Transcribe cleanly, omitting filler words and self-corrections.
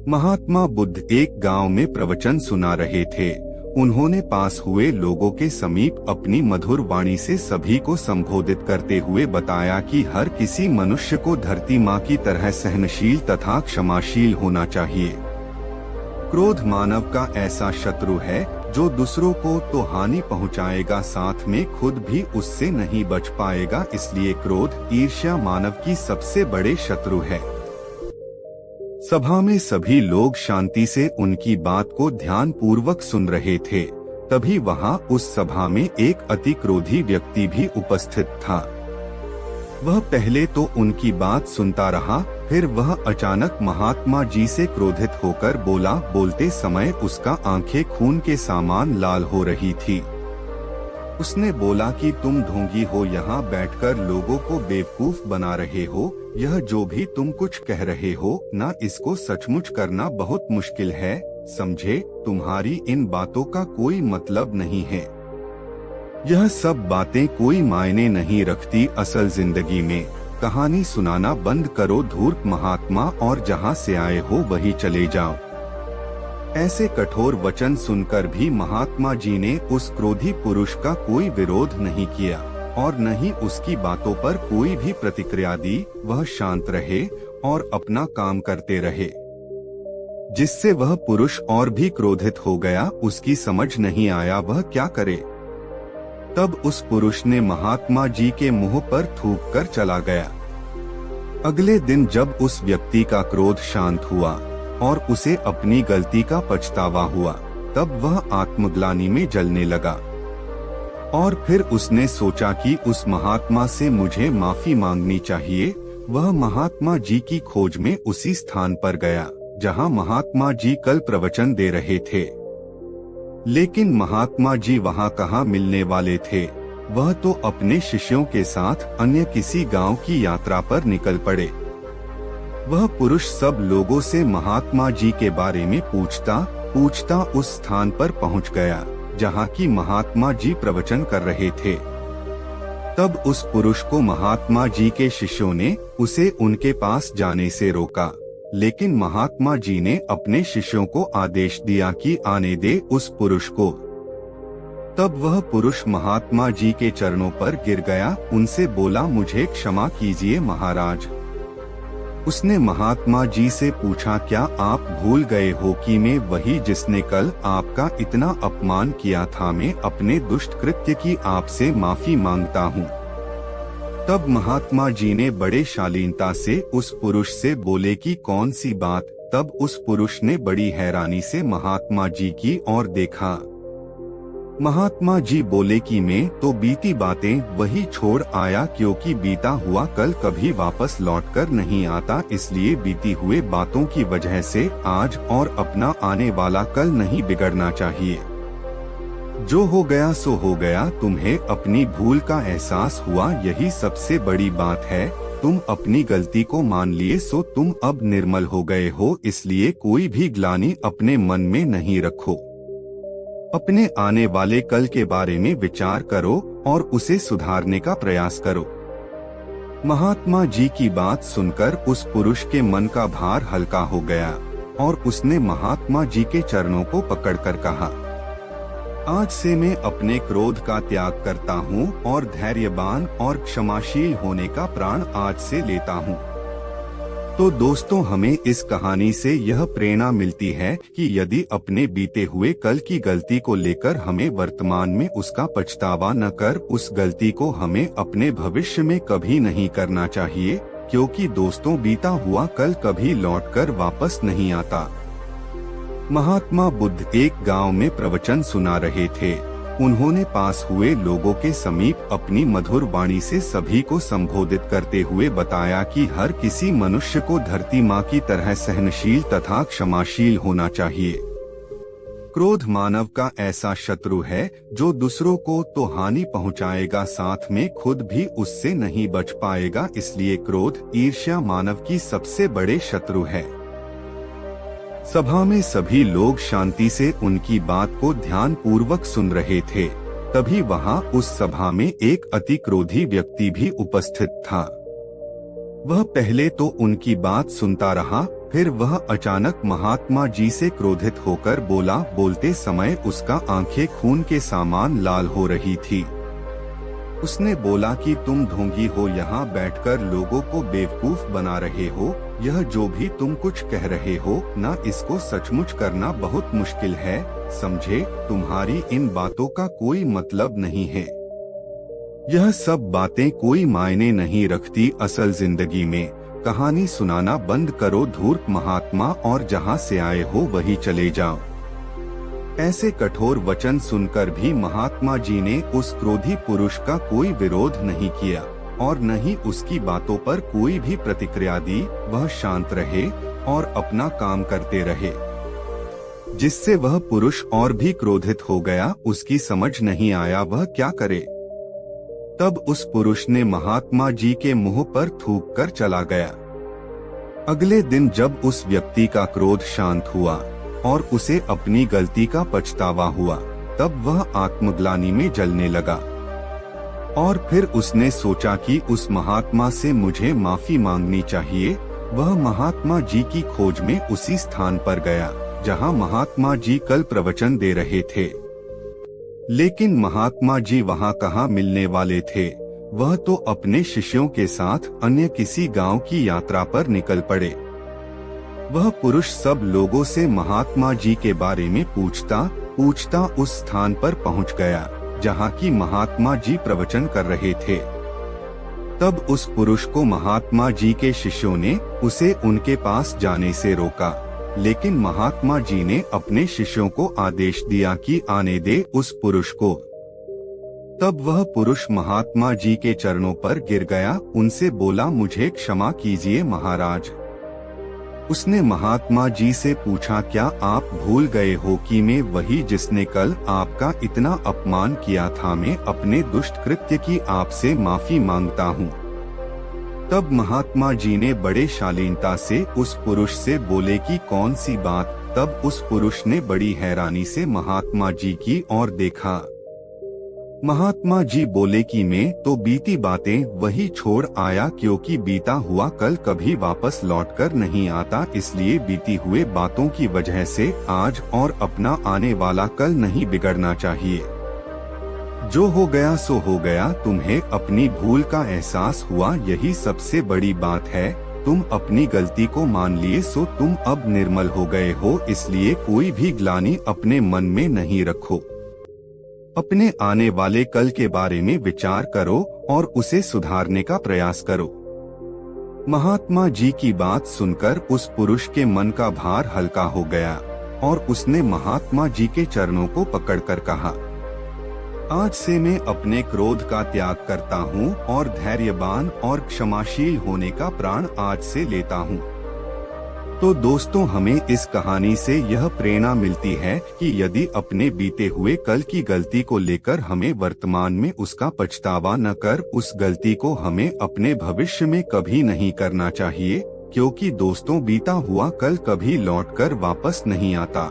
महात्मा बुद्ध एक गांव में प्रवचन सुना रहे थे। उन्होंने पास हुए लोगों के समीप अपनी मधुर वाणी से सभी को संबोधित करते हुए बताया कि हर किसी मनुष्य को धरती माँ की तरह सहनशील तथा क्षमाशील होना चाहिए। क्रोध मानव का ऐसा शत्रु है जो दूसरों को तो हानि पहुंचाएगा, साथ में खुद भी उससे नहीं बच पाएगा। इसलिए क्रोध, ईर्ष्या मानव की सबसे बड़े शत्रु है। सभा में सभी लोग शांति से उनकी बात को ध्यान पूर्वक सुन रहे थे। तभी वहां उस सभा में एक अति क्रोधी व्यक्ति भी उपस्थित था। वह पहले तो उनकी बात सुनता रहा, फिर वह अचानक महात्मा जी से क्रोधित होकर बोला। बोलते समय उसका आंखें खून के समान लाल हो रही थी। उसने बोला कि तुम ढोंगी हो, यहाँ बैठकर लोगों को बेवकूफ बना रहे हो। यह जो भी तुम कुछ कह रहे हो ना, इसको सचमुच करना बहुत मुश्किल है। समझे, तुम्हारी इन बातों का कोई मतलब नहीं है। यह सब बातें कोई मायने नहीं रखती असल जिंदगी में। कहानी सुनाना बंद करो धूर्त महात्मा, और जहाँ से आए हो वही चले जाओ। ऐसे कठोर वचन सुनकर भी महात्मा जी ने उस क्रोधी पुरुष का कोई विरोध नहीं किया और न ही उसकी बातों पर कोई भी प्रतिक्रिया दी। वह शांत रहे और अपना काम करते रहे, जिससे वह पुरुष और भी क्रोधित हो गया। उसकी समझ नहीं आया वह क्या करे। तब उस पुरुष ने महात्मा जी के मुंह पर थूक कर चला गया। अगले दिन जब उस व्यक्ति का क्रोध शांत हुआ और उसे अपनी गलती का पछतावा हुआ, तब वह आत्मग्लानि में जलने लगा। और फिर उसने सोचा कि उस महात्मा से मुझे माफी मांगनी चाहिए। वह महात्मा जी की खोज में उसी स्थान पर गया जहां महात्मा जी कल प्रवचन दे रहे थे। लेकिन महात्मा जी वहां कहाँ मिलने वाले थे। वह तो अपने शिष्यों के साथ अन्य किसी गांव की यात्रा पर निकल पड़े। वह पुरुष सब लोगों से महात्मा जी के बारे में पूछता उस स्थान पर पहुंच गया जहां की महात्मा जी प्रवचन कर रहे थे। तब उस पुरुष को महात्मा जी के शिष्यों ने उसे उनके पास जाने से रोका, लेकिन महात्मा जी ने अपने शिष्यों को आदेश दिया कि आने दे उस पुरुष को। तब वह पुरुष महात्मा जी के चरणों पर गिर गया, उनसे बोला, मुझे क्षमा कीजिए महाराज। उसने महात्मा जी से पूछा, क्या आप भूल गए हो कि मैं वही जिसने कल आपका इतना अपमान किया था। मैं अपने दुष्ट कृत्य की आपसे माफी मांगता हूँ। तब महात्मा जी ने बड़े शालीनता से उस पुरुष से बोले कि कौन सी बात। तब उस पुरुष ने बड़ी हैरानी से महात्मा जी की ओर देखा। महात्मा जी बोले कि मैं तो बीती बातें वही छोड़ आया, क्योंकि बीता हुआ कल कभी वापस लौटकर नहीं आता। इसलिए बीती हुए बातों की वजह से आज और अपना आने वाला कल नहीं बिगड़ना चाहिए। जो हो गया सो हो गया। तुम्हें अपनी भूल का एहसास हुआ, यही सबसे बड़ी बात है। तुम अपनी गलती को मान लिए, सो तुम अब निर्मल हो गए हो। इसलिए कोई भी ग्लानि अपने मन में नहीं रखो। अपने आने वाले कल के बारे में विचार करो और उसे सुधारने का प्रयास करो। महात्मा जी की बात सुनकर उस पुरुष के मन का भार हल्का हो गया और उसने महात्मा जी के चरणों को पकड़कर कहा, आज से मैं अपने क्रोध का त्याग करता हूँ और धैर्यवान और क्षमाशील होने का प्राण आज से लेता हूँ। तो दोस्तों, हमें इस कहानी से यह प्रेरणा मिलती है कि यदि अपने बीते हुए कल की गलती को लेकर हमें वर्तमान में उसका पछतावा न कर, उस गलती को हमें अपने भविष्य में कभी नहीं करना चाहिए, क्योंकि दोस्तों बीता हुआ कल कभी लौटकर वापस नहीं आता। महात्मा बुद्ध एक गांव में प्रवचन सुना रहे थे। उन्होंने पास हुए लोगों के समीप अपनी मधुर वाणी से सभी को संबोधित करते हुए बताया कि हर किसी मनुष्य को धरती माँ की तरह सहनशील तथा क्षमाशील होना चाहिए। क्रोध मानव का ऐसा शत्रु है जो दूसरों को तो हानि पहुँचाएगा, साथ में खुद भी उससे नहीं बच पाएगा। इसलिए क्रोध, ईर्ष्या मानव की सबसे बड़े शत्रु है। सभा में सभी लोग शांति से उनकी बात को ध्यान पूर्वक सुन रहे थे। तभी वहां उस सभा में एक अति क्रोधी व्यक्ति भी उपस्थित था। वह पहले तो उनकी बात सुनता रहा, फिर वह अचानक महात्मा जी से क्रोधित होकर बोला। बोलते समय उसका आंखें खून के समान लाल हो रही थी। उसने बोला कि तुम ढोंगी हो, यहाँ बैठकर लोगों को बेवकूफ बना रहे हो। यह जो भी तुम कुछ कह रहे हो ना, इसको सचमुच करना बहुत मुश्किल है, समझे। तुम्हारी इन बातों का कोई मतलब नहीं है। यह सब बातें कोई मायने नहीं रखती असल जिंदगी में। कहानी सुनाना बंद करो धूर्त महात्मा, और जहाँ से आए हो वही चले जाओ। ऐसे कठोर वचन सुनकर भी महात्मा जी ने उस क्रोधी पुरुष का कोई विरोध नहीं किया और न ही उसकी बातों पर कोई भी प्रतिक्रिया दी। वह शांत रहे और अपना काम करते रहे, जिससे वह पुरुष और भी क्रोधित हो गया। उसकी समझ नहीं आया वह क्या करे। तब उस पुरुष ने महात्मा जी के मुंह पर थूक कर चला गया। अगले दिन जब उस व्यक्ति का क्रोध शांत हुआ और उसे अपनी गलती का पछतावा हुआ, तब वह आत्मग्लानि में जलने लगा और फिर उसने सोचा कि उस महात्मा से मुझे माफी मांगनी चाहिए। वह महात्मा जी की खोज में उसी स्थान पर गया जहां महात्मा जी कल प्रवचन दे रहे थे, लेकिन महात्मा जी वहां कहाँ मिलने वाले थे। वह तो अपने शिष्यों के साथ अन्य किसी गांव की यात्रा पर निकल पड़े। वह पुरुष सब लोगों से महात्मा जी के बारे में पूछता उस स्थान पर पहुंच गया जहां की महात्मा जी प्रवचन कर रहे थे। तब उस पुरुष को महात्मा जी के शिष्यों ने उसे उनके पास जाने से रोका, लेकिन महात्मा जी ने अपने शिष्यों को आदेश दिया कि आने दे उस पुरुष को। तब वह पुरुष महात्मा जी के चरणों पर गिर गया, उनसे बोला, मुझे क्षमा कीजिए महाराज। उसने महात्मा जी से पूछा, क्या आप भूल गए हो कि मैं वही जिसने कल आपका इतना अपमान किया था। मैं अपने दुष्ट कृत्य की आपसे माफी मांगता हूँ। तब महात्मा जी ने बड़े शालीनता से उस पुरुष से बोले कि कौन सी बात। तब उस पुरुष ने बड़ी हैरानी से महात्मा जी की ओर देखा। महात्मा जी बोले कि मैं तो बीती बातें वही छोड़ आया, क्योंकि बीता हुआ कल कभी वापस लौटकर नहीं आता, इसलिए बीती हुए बातों की वजह से आज और अपना आने वाला कल नहीं बिगड़ना चाहिए। जो हो गया सो हो गया। तुम्हें अपनी भूल का एहसास हुआ, यही सबसे बड़ी बात है। तुम अपनी गलती को मान लिए, सो तुम अब निर्मल हो गए हो, इसलिए कोई भी ग्लानि अपने मन में नहीं रखो। अपने आने वाले कल के बारे में विचार करो और उसे सुधारने का प्रयास करो। महात्मा जी की बात सुनकर उस पुरुष के मन का भार हल्का हो गया और उसने महात्मा जी के चरणों को पकड़कर कहा, आज से मैं अपने क्रोध का त्याग करता हूँ और धैर्यवान और क्षमाशील होने का प्रण आज से लेता हूँ। तो दोस्तों, हमें इस कहानी से यह प्रेरणा मिलती है कि यदि अपने बीते हुए कल की गलती को लेकर हमें वर्तमान में उसका पछतावा न कर, उस गलती को हमें अपने भविष्य में कभी नहीं करना चाहिए, क्योंकि दोस्तों बीता हुआ कल कभी लौटकर वापस नहीं आता।